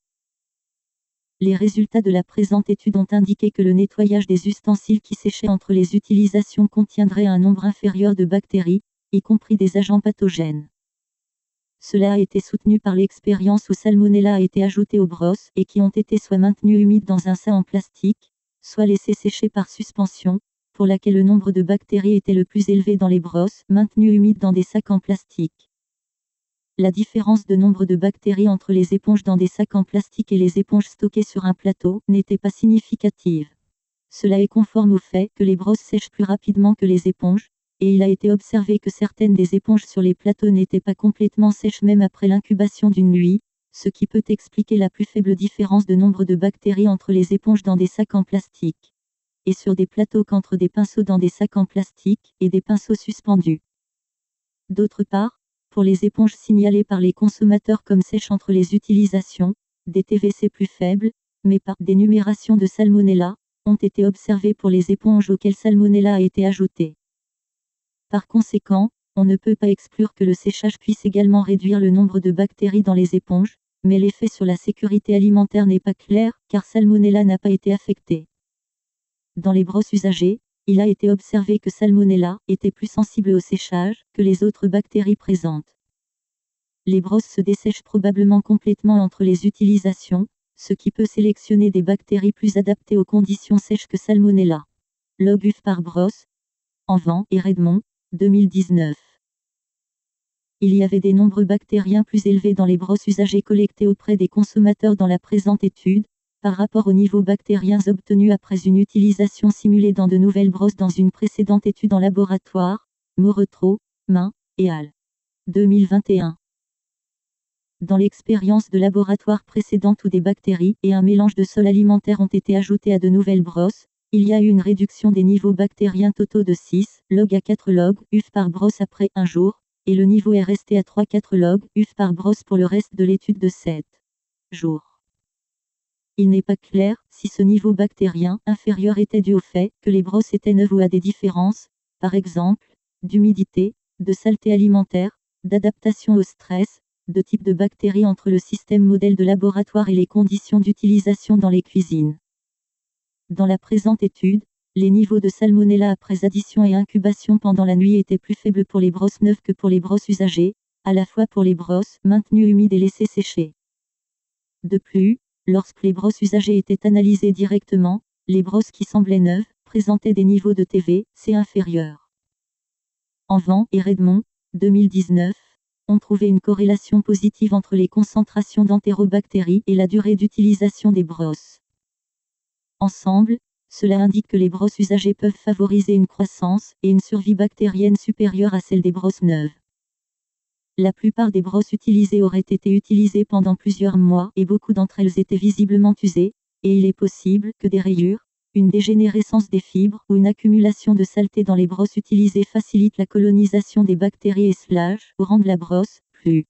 Les résultats de la présente étude ont indiqué que le nettoyage des ustensiles qui séchaient entre les utilisations contiendrait un nombre inférieur de bactéries, y compris des agents pathogènes. Cela a été soutenu par l'expérience où Salmonella a été ajoutée aux brosses et qui ont été soit maintenues humides dans un sac en plastique, soit laissées sécher par suspension, pour laquelle le nombre de bactéries était le plus élevé dans les brosses maintenues humides dans des sacs en plastique. La différence de nombre de bactéries entre les éponges dans des sacs en plastique et les éponges stockées sur un plateau n'était pas significative. Cela est conforme au fait que les brosses sèchent plus rapidement que les éponges, et il a été observé que certaines des éponges sur les plateaux n'étaient pas complètement sèches même après l'incubation d'une nuit, ce qui peut expliquer la plus faible différence de nombre de bactéries entre les éponges dans des sacs en plastique et sur des plateaux qu'entre des pinceaux dans des sacs en plastique et des pinceaux suspendus. D'autre part, pour les éponges signalées par les consommateurs comme sèches entre les utilisations, des TVC plus faibles, mais par dénumération de Salmonella, ont été observés pour les éponges auxquelles Salmonella a été ajoutée. Par conséquent, on ne peut pas exclure que le séchage puisse également réduire le nombre de bactéries dans les éponges, mais l'effet sur la sécurité alimentaire n'est pas clair, car Salmonella n'a pas été affectée. Dans les brosses usagées, il a été observé que Salmonella était plus sensible au séchage que les autres bactéries présentes. Les brosses se dessèchent probablement complètement entre les utilisations, ce qui peut sélectionner des bactéries plus adaptées aux conditions sèches que Salmonella. Log UF par brosse. Envan et Redmond, 2019. Il y avait des nombres bactériens plus élevés dans les brosses usagées collectées auprès des consommateurs dans la présente étude, par rapport aux niveaux bactériens obtenus après une utilisation simulée dans de nouvelles brosses dans une précédente étude en laboratoire, Moretro, Main, et al. 2021. Dans l'expérience de laboratoire précédente où des bactéries et un mélange de sol alimentaire ont été ajoutés à de nouvelles brosses, il y a eu une réduction des niveaux bactériens totaux de 6 log à 4 log UF par brosse après un jour, et le niveau est resté à 3-4 log UF par brosse pour le reste de l'étude de 7 jours. Il n'est pas clair si ce niveau bactérien inférieur était dû au fait que les brosses étaient neuves ou à des différences, par exemple, d'humidité, de saleté alimentaire, d'adaptation au stress, de type de bactéries entre le système modèle de laboratoire et les conditions d'utilisation dans les cuisines. Dans la présente étude, les niveaux de Salmonella après addition et incubation pendant la nuit étaient plus faibles pour les brosses neuves que pour les brosses usagées, à la fois pour les brosses maintenues humides et laissées sécher. De plus, lorsque les brosses usagées étaient analysées directement, les brosses qui semblaient neuves présentaient des niveaux de TVC inférieurs. Envan et Redmond, 2019, ont trouvé une corrélation positive entre les concentrations d'entérobactéries et la durée d'utilisation des brosses. Ensemble, cela indique que les brosses usagées peuvent favoriser une croissance et une survie bactérienne supérieure à celle des brosses neuves. La plupart des brosses utilisées auraient été utilisées pendant plusieurs mois et beaucoup d'entre elles étaient visiblement usées, et il est possible que des rayures, une dégénérescence des fibres ou une accumulation de saleté dans les brosses utilisées facilite la colonisation des bactéries et ou rendent la brosse plus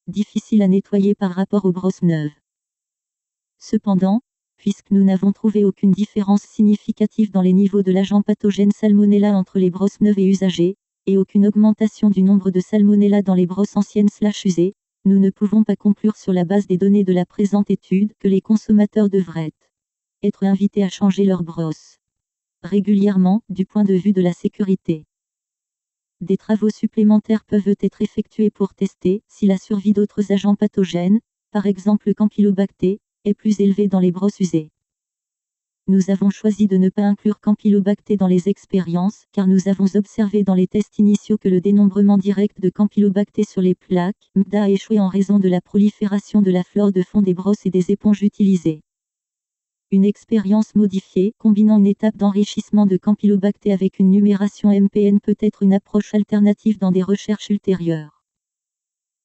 difficile à nettoyer par rapport aux brosses neuves. Cependant, puisque nous n'avons trouvé aucune différence significative dans les niveaux de l'agent pathogène Salmonella entre les brosses neuves et usagées, et aucune augmentation du nombre de Salmonella dans les brosses anciennes/usées, nous ne pouvons pas conclure sur la base des données de la présente étude que les consommateurs devraient être invités à changer leurs brosses régulièrement du point de vue de la sécurité. Des travaux supplémentaires peuvent être effectués pour tester si la survie d'autres agents pathogènes, par exemple Campylobacter, est plus élevée dans les brosses usées. Nous avons choisi de ne pas inclure Campylobacter dans les expériences car nous avons observé dans les tests initiaux que le dénombrement direct de Campylobacter sur les plaques MDA a échoué en raison de la prolifération de la flore de fond des brosses et des éponges utilisées. Une expérience modifiée combinant une étape d'enrichissement de Campylobacter avec une numération MPN peut être une approche alternative dans des recherches ultérieures.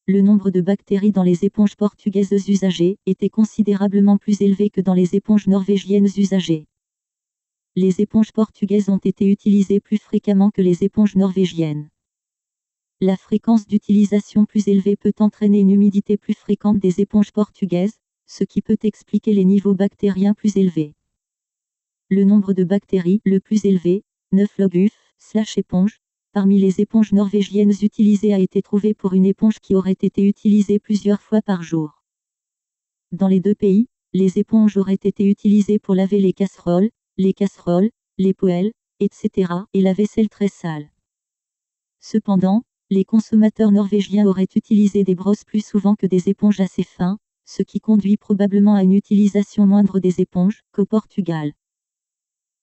Le nombre de bactéries dans les éponges portugaises usagées était considérablement plus élevé que dans les éponges norvégiennes usagées. Les éponges portugaises ont été utilisées plus fréquemment que les éponges norvégiennes. La fréquence d'utilisation plus élevée peut entraîner une humidité plus fréquente des éponges portugaises, ce qui peut expliquer les niveaux bactériens plus élevés. Le nombre de bactéries le plus élevé, 9 log UF/éponge, parmi les éponges norvégiennes utilisées a été trouvé pour une éponge qui aurait été utilisée plusieurs fois par jour. Dans les deux pays, les éponges auraient été utilisées pour laver les casseroles, les poêles, etc., et la vaisselle très sale. Cependant, les consommateurs norvégiens auraient utilisé des brosses plus souvent que des éponges assez fins, ce qui conduit probablement à une utilisation moindre des éponges qu'au Portugal.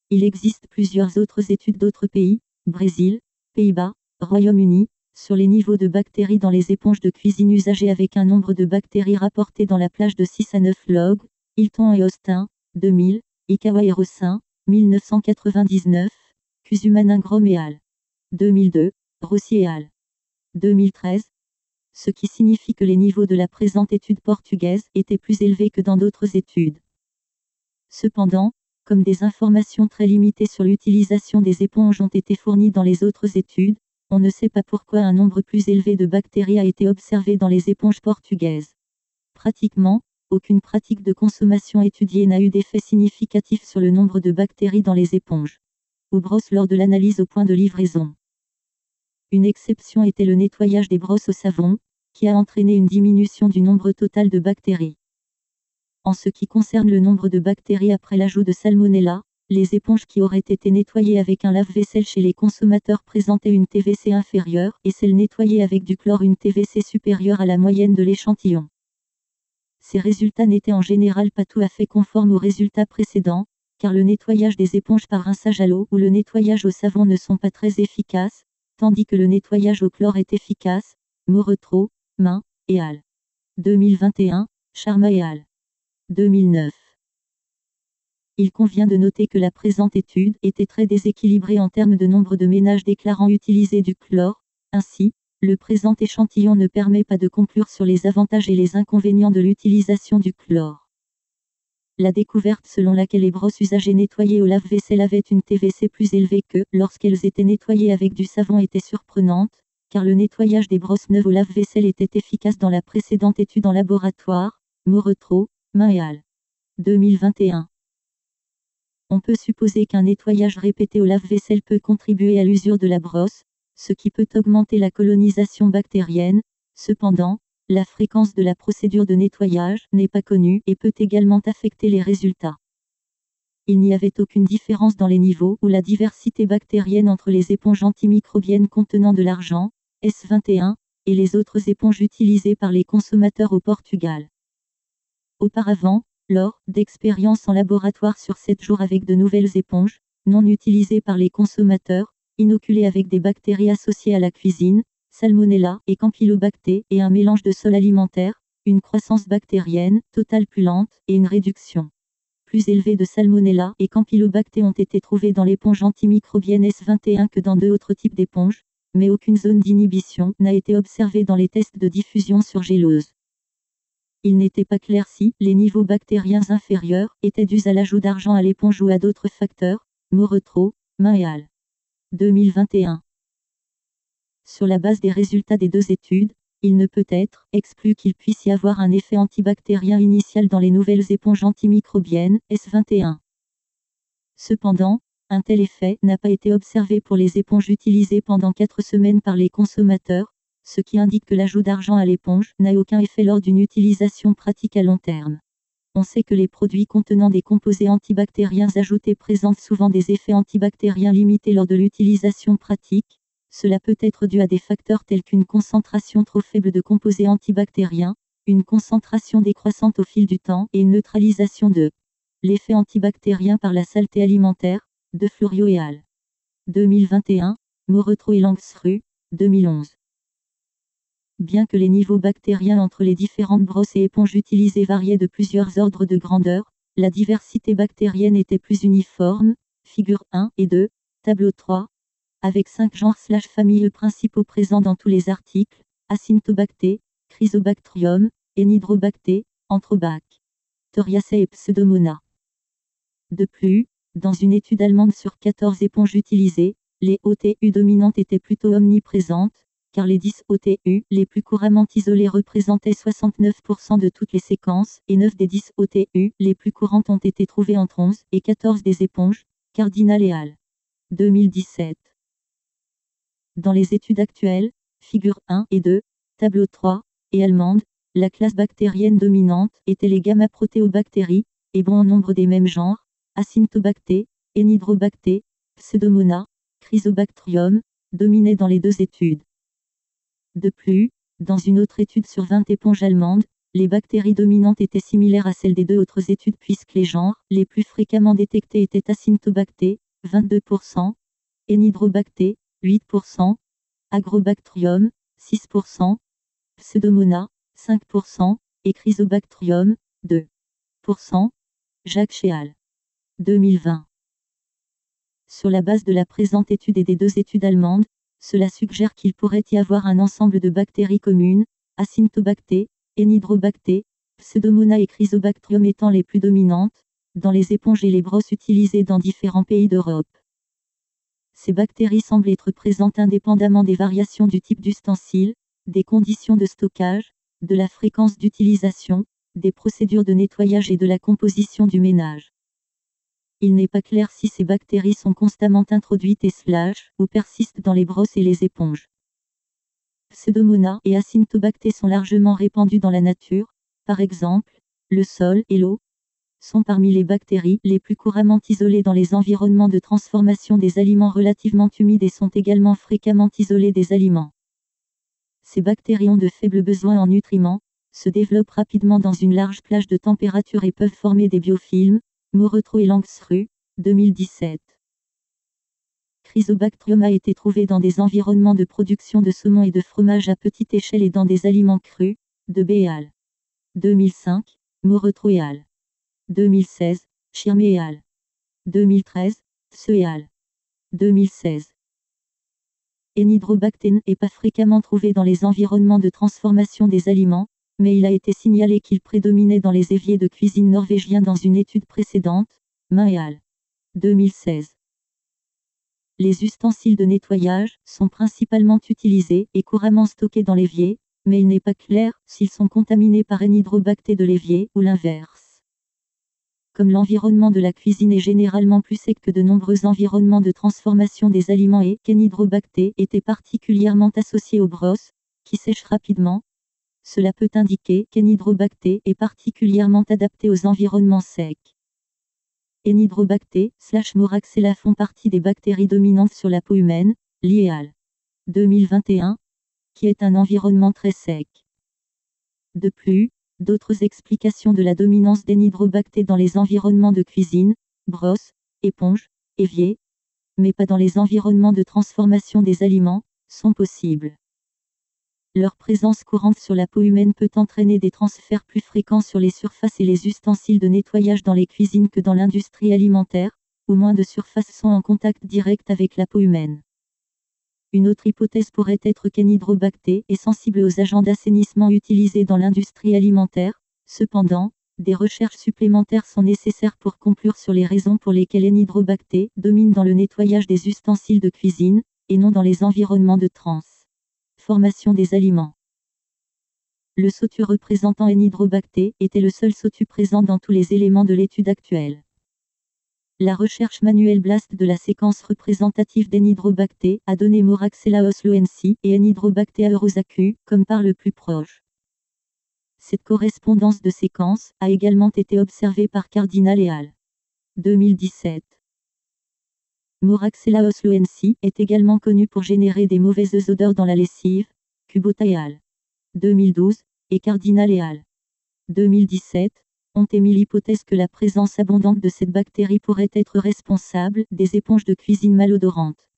Il existe plusieurs autres études d'autres pays, Brésil, Pays-Bas, Royaume-Uni, sur les niveaux de bactéries dans les éponges de cuisine usagées avec un nombre de bactéries rapporté dans la plage de 6 à 9 logs, Hilton et Austin, 2000, Ikawa et Rossin, 1999, Kuzuman Ingram et al. 2002, Rossi et al. 2013, ce qui signifie que les niveaux de la présente étude portugaise étaient plus élevés que dans d'autres études. Cependant, comme des informations très limitées sur l'utilisation des éponges ont été fournies dans les autres études, on ne sait pas pourquoi un nombre plus élevé de bactéries a été observé dans les éponges portugaises. Pratiquement, aucune pratique de consommation étudiée n'a eu d'effet significatif sur le nombre de bactéries dans les éponges ou brosses lors de l'analyse au point de livraison. Une exception était le nettoyage des brosses au savon, qui a entraîné une diminution du nombre total de bactéries. En ce qui concerne le nombre de bactéries après l'ajout de Salmonella, les éponges qui auraient été nettoyées avec un lave-vaisselle chez les consommateurs présentaient une TVC inférieure et celles nettoyées avec du chlore une TVC supérieure à la moyenne de l'échantillon. Ces résultats n'étaient en général pas tout à fait conformes aux résultats précédents, car le nettoyage des éponges par rinçage à l'eau ou le nettoyage au savon ne sont pas très efficaces, tandis que le nettoyage au chlore est efficace. Moretro, Main, et al. 2021, Sharma et al. 2009. Il convient de noter que la présente étude était très déséquilibrée en termes de nombre de ménages déclarant utiliser du chlore. Ainsi, le présent échantillon ne permet pas de conclure sur les avantages et les inconvénients de l'utilisation du chlore. La découverte selon laquelle les brosses usagées nettoyées au lave-vaisselle avaient une TVC plus élevée que lorsqu'elles étaient nettoyées avec du savon était surprenante, car le nettoyage des brosses neuves au lave-vaisselle était efficace dans la précédente étude en laboratoire. Moretro, Main et al. 2021. On peut supposer qu'un nettoyage répété au lave-vaisselle peut contribuer à l'usure de la brosse, ce qui peut augmenter la colonisation bactérienne. Cependant, la fréquence de la procédure de nettoyage n'est pas connue et peut également affecter les résultats. Il n'y avait aucune différence dans les niveaux ou la diversité bactérienne entre les éponges antimicrobiennes contenant de l'argent, S21, et les autres éponges utilisées par les consommateurs au Portugal. Auparavant, lors d'expériences en laboratoire sur 7 jours avec de nouvelles éponges, non utilisées par les consommateurs, inoculées avec des bactéries associées à la cuisine, Salmonella et Campylobacter et un mélange de sol alimentaire, une croissance bactérienne totale plus lente et une réduction plus élevée de Salmonella et Campylobacter ont été trouvées dans l'éponge antimicrobienne S21 que dans deux autres types d'éponges, mais aucune zone d'inhibition n'a été observée dans les tests de diffusion sur gélose. Il n'était pas clair si les niveaux bactériens inférieurs étaient dus à l'ajout d'argent à l'éponge ou à d'autres facteurs. Moretro, Main et al. 2021. Sur la base des résultats des deux études, il ne peut être exclu qu'il puisse y avoir un effet antibactérien initial dans les nouvelles éponges antimicrobiennes, S21. Cependant, un tel effet n'a pas été observé pour les éponges utilisées pendant 4 semaines par les consommateurs, ce qui indique que l'ajout d'argent à l'éponge n'a aucun effet lors d'une utilisation pratique à long terme. On sait que les produits contenant des composés antibactériens ajoutés présentent souvent des effets antibactériens limités lors de l'utilisation pratique. Cela peut être dû à des facteurs tels qu'une concentration trop faible de composés antibactériens, une concentration décroissante au fil du temps et une neutralisation de l'effet antibactérien par la saleté alimentaire, de Florio et al. 2021, Moretro et Langsrud, 2011. Bien que les niveaux bactériens entre les différentes brosses et éponges utilisées variaient de plusieurs ordres de grandeur, la diversité bactérienne était plus uniforme. Figure 1 et 2, tableau 3, avec 5 genres/familles principaux présents dans tous les articles: Acinetobacter, Chrysobactrium, Enidrobacter, Anthrobac, Thoriacea et Pseudomonas. De plus, dans une étude allemande sur 14 éponges utilisées, les OTU dominantes étaient plutôt omniprésentes, car les 10 OTU les plus couramment isolées représentaient 69% de toutes les séquences, et 9 des 10 OTU les plus courantes ont été trouvées entre 11 et 14 des éponges, Cardinal et al. 2017. Dans les études actuelles, figures 1 et 2, tableau 3, et allemandes, La classe bactérienne dominante était les gamma-protéobactéries, et bon en nombre des mêmes genres, Acinetobacter, Enidrobacter, Pseudomonas, Chrysobacterium, dominaient dans les deux études. De plus, dans une autre étude sur 20 éponges allemandes, les bactéries dominantes étaient similaires à celles des deux autres études puisque les genres les plus fréquemment détectés étaient Acinetobacter, 22%, Enidrobacter, 8%, Agrobacterium, 6%, Pseudomonas, 5%, et Chrysobacterium, 2%. Jacques Chéal. 2020. Sur la base de la présente étude et des deux études allemandes, cela suggère qu'il pourrait y avoir un ensemble de bactéries communes, Acinetobacter, Enidrobacter, Pseudomonas et Chrysobacterium étant les plus dominantes, dans les éponges et les brosses utilisées dans différents pays d'Europe. Ces bactéries semblent être présentes indépendamment des variations du type d'ustensile, des conditions de stockage, de la fréquence d'utilisation, des procédures de nettoyage et de la composition du ménage. Il n'est pas clair si ces bactéries sont constamment introduites ou persistent dans les brosses et les éponges. Pseudomonas et Acinetobacter sont largement répandus dans la nature, par exemple, le sol et l'eau sont parmi les bactéries les plus couramment isolées dans les environnements de transformation des aliments relativement humides et sont également fréquemment isolées des aliments. Ces bactéries ont de faibles besoins en nutriments, se développent rapidement dans une large plage de température et peuvent former des biofilms, Moretro et Langsrud, 2017. Chrysobacterium a été trouvé dans des environnements de production de saumon et de fromage à petite échelle et dans des aliments crus, de B. et al. 2005, Moretro et al. 2016, Schirmer et al. 2013, Tse et al. 2016. Enidrobacter n'est pas fréquemment trouvé dans les environnements de transformation des aliments, mais il a été signalé qu'il prédominait dans les éviers de cuisine norvégiens dans une étude précédente, Main et al. 2016. Les ustensiles de nettoyage sont principalement utilisés et couramment stockés dans l'évier, mais il n'est pas clair s'ils sont contaminés par Enidrobacter de l'évier ou l'inverse. Comme l'environnement de la cuisine est généralement plus sec que de nombreux environnements de transformation des aliments et qu'Enidrobacter était particulièrement associé aux brosses, qui sèchent rapidement, cela peut indiquer qu'Enidrobacter est particulièrement adapté aux environnements secs. Enidrobacter / Moraxella font partie des bactéries dominantes sur la peau humaine, Li et al. 2021, qui est un environnement très sec. De plus, d'autres explications de la dominance d'Enidrobacter dans les environnements de cuisine, brosses, éponges, éviers, mais pas dans les environnements de transformation des aliments, sont possibles. Leur présence courante sur la peau humaine peut entraîner des transferts plus fréquents sur les surfaces et les ustensiles de nettoyage dans les cuisines que dans l'industrie alimentaire, où moins de surfaces sont en contact direct avec la peau humaine. Une autre hypothèse pourrait être qu'Enidrobacter est sensible aux agents d'assainissement utilisés dans l'industrie alimentaire. Cependant, des recherches supplémentaires sont nécessaires pour conclure sur les raisons pour lesquelles Enidrobacter domine dans le nettoyage des ustensiles de cuisine, et non dans les environnements de transformation des aliments. Le SOTU représentant Enidrobacter était le seul SOTU présent dans tous les éléments de l'étude actuelle. La recherche manuelle BLAST de la séquence représentative d'Enidrobacter a donné Moraxella osloensi et Enidrobacter aurosacu comme par le plus proche. Cette correspondance de séquence a également été observée par Cardinal et al. 2017. Moraxella osloensi est également connu pour générer des mauvaises odeurs dans la lessive, Kubota et al. 2012, et Cardinal et al. 2017, ont émis l'hypothèse que la présence abondante de cette bactérie pourrait être responsable des éponges de cuisine malodorantes.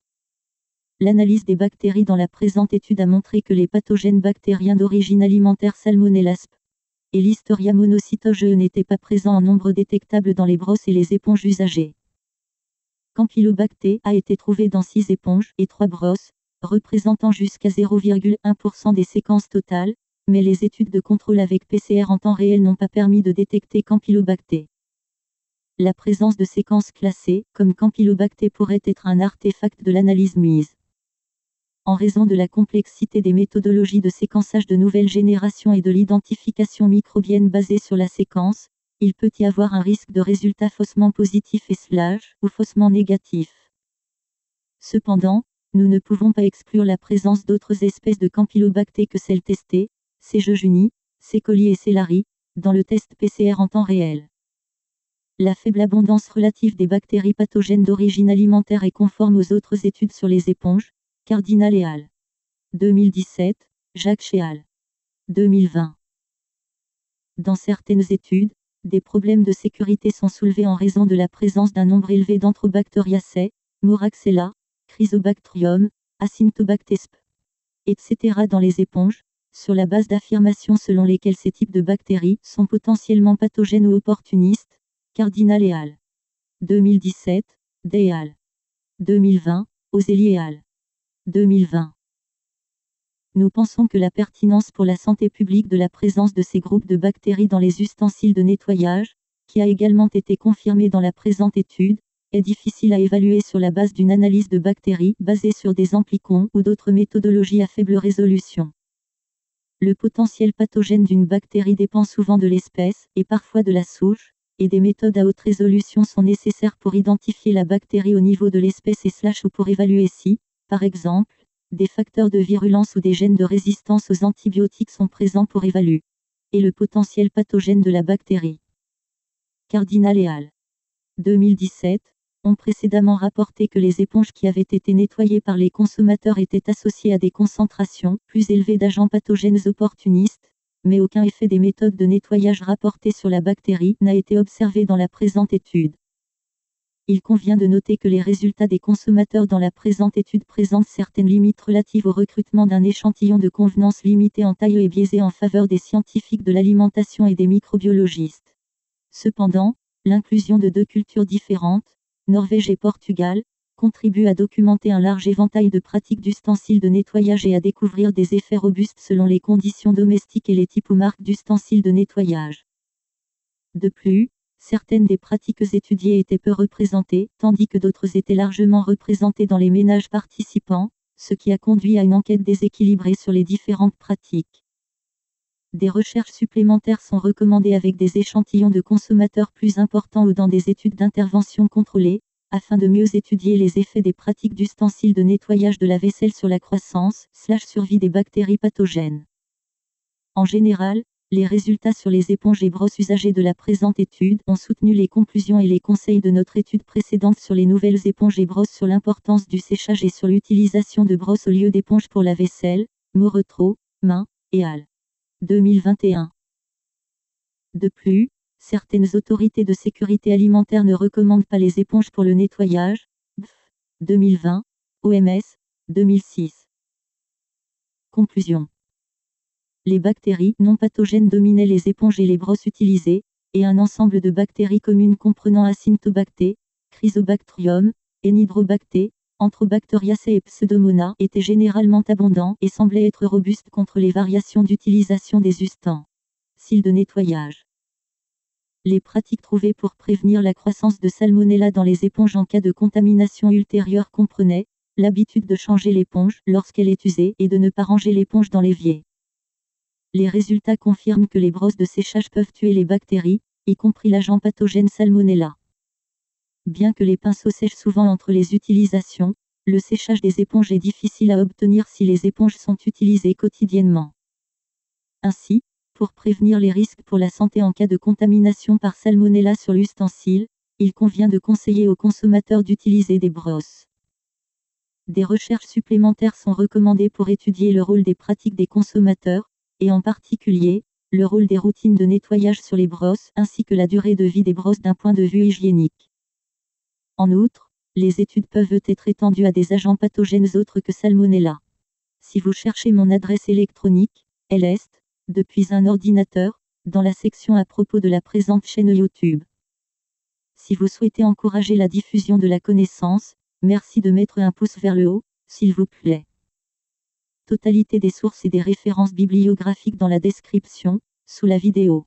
L'analyse des bactéries dans la présente étude a montré que les pathogènes bactériens d'origine alimentaire Salmonella sp. et Listeria monocytogenes n'étaient pas présents en nombre détectable dans les brosses et les éponges usagées. Campylobacter a été trouvé dans 6 éponges et 3 brosses, représentant jusqu'à 0,1% des séquences totales, mais les études de contrôle avec PCR en temps réel n'ont pas permis de détecter Campylobacter. La présence de séquences classées, comme Campylobacter, pourrait être un artefact de l'analyse mise. En raison de la complexité des méthodologies de séquençage de nouvelle génération et de l'identification microbienne basée sur la séquence, il peut y avoir un risque de résultats faussement positifs ou faussement négatifs. Cependant, nous ne pouvons pas exclure la présence d'autres espèces de Campylobacter que celles testées, C. jejuni, C. coli et Cellari, dans le test PCR en temps réel. La faible abondance relative des bactéries pathogènes d'origine alimentaire est conforme aux autres études sur les éponges, Cardinal et al. 2017, Jacques Chéal. 2020. Dans certaines études, des problèmes de sécurité sont soulevés en raison de la présence d'un nombre élevé d'Enterobacteriaceae, Moraxella, Chrysobacterium, Acinetobacter sp. etc. dans les éponges, sur la base d'affirmations selon lesquelles ces types de bactéries sont potentiellement pathogènes ou opportunistes, Cardinal et al. 2017, Day et al. 2020, Ozelli et al. 2020. Nous pensons que la pertinence pour la santé publique de la présence de ces groupes de bactéries dans les ustensiles de nettoyage, qui a également été confirmée dans la présente étude, est difficile à évaluer sur la base d'une analyse de bactéries basée sur des amplicons ou d'autres méthodologies à faible résolution. Le potentiel pathogène d'une bactérie dépend souvent de l'espèce, et parfois de la souche, et des méthodes à haute résolution sont nécessaires pour identifier la bactérie au niveau de l'espèce ou pour évaluer si, par exemple, des facteurs de virulence ou des gènes de résistance aux antibiotiques sont présents pour évaluer et le potentiel pathogène de la bactérie. Cardinal et al. 2017 ont précédemment rapporté que les éponges qui avaient été nettoyées par les consommateurs étaient associées à des concentrations plus élevées d'agents pathogènes opportunistes, mais aucun effet des méthodes de nettoyage rapportées sur la bactérie n'a été observé dans la présente étude. Il convient de noter que les résultats des consommateurs dans la présente étude présentent certaines limites relatives au recrutement d'un échantillon de convenance limité en taille et biaisé en faveur des scientifiques de l'alimentation et des microbiologistes. Cependant, l'inclusion de deux cultures différentes, Norvège et Portugal, contribue à documenter un large éventail de pratiques d'ustensiles de nettoyage et à découvrir des effets robustes selon les conditions domestiques et les types ou marques d'ustensiles de nettoyage. De plus, certaines des pratiques étudiées étaient peu représentées, tandis que d'autres étaient largement représentées dans les ménages participants, ce qui a conduit à une enquête déséquilibrée sur les différentes pratiques. Des recherches supplémentaires sont recommandées avec des échantillons de consommateurs plus importants ou dans des études d'intervention contrôlées, afin de mieux étudier les effets des pratiques d'ustensiles de nettoyage de la vaisselle sur la croissance/survie des bactéries pathogènes. En général, les résultats sur les éponges et brosses usagées de la présente étude ont soutenu les conclusions et les conseils de notre étude précédente sur les nouvelles éponges et brosses, sur l'importance du séchage et sur l'utilisation de brosses au lieu d'éponges pour la vaisselle, Moretro, Main et al. 2021. De plus, certaines autorités de sécurité alimentaire ne recommandent pas les éponges pour le nettoyage, BF 2020, OMS 2006. Conclusion. Les bactéries non pathogènes dominaient les éponges et les brosses utilisées, et un ensemble de bactéries communes comprenant Acinetobacter, Chrysobacterium, Enidrobacter, Enterobacteriaceae et Pseudomonas était généralement abondant et semblait être robuste contre les variations d'utilisation des ustensiles de nettoyage. Les pratiques trouvées pour prévenir la croissance de Salmonella dans les éponges en cas de contamination ultérieure comprenaient l'habitude de changer l'éponge lorsqu'elle est usée et de ne pas ranger l'éponge dans l'évier. Les résultats confirment que les brosses de séchage peuvent tuer les bactéries, y compris l'agent pathogène Salmonella. Bien que les pinceaux sèchent souvent entre les utilisations, le séchage des éponges est difficile à obtenir si les éponges sont utilisées quotidiennement. Ainsi, pour prévenir les risques pour la santé en cas de contamination par Salmonella sur l'ustensile, il convient de conseiller aux consommateurs d'utiliser des brosses. Des recherches supplémentaires sont recommandées pour étudier le rôle des pratiques des consommateurs, et en particulier, le rôle des routines de nettoyage sur les brosses ainsi que la durée de vie des brosses d'un point de vue hygiénique. En outre, les études peuvent être étendues à des agents pathogènes autres que Salmonella. Si vous cherchez mon adresse électronique, elle est, depuis un ordinateur, dans la section à propos de la présente chaîne YouTube. Si vous souhaitez encourager la diffusion de la connaissance, merci de mettre un pouce vers le haut, s'il vous plaît. Totalité des sources et des références bibliographiques dans la description, sous la vidéo.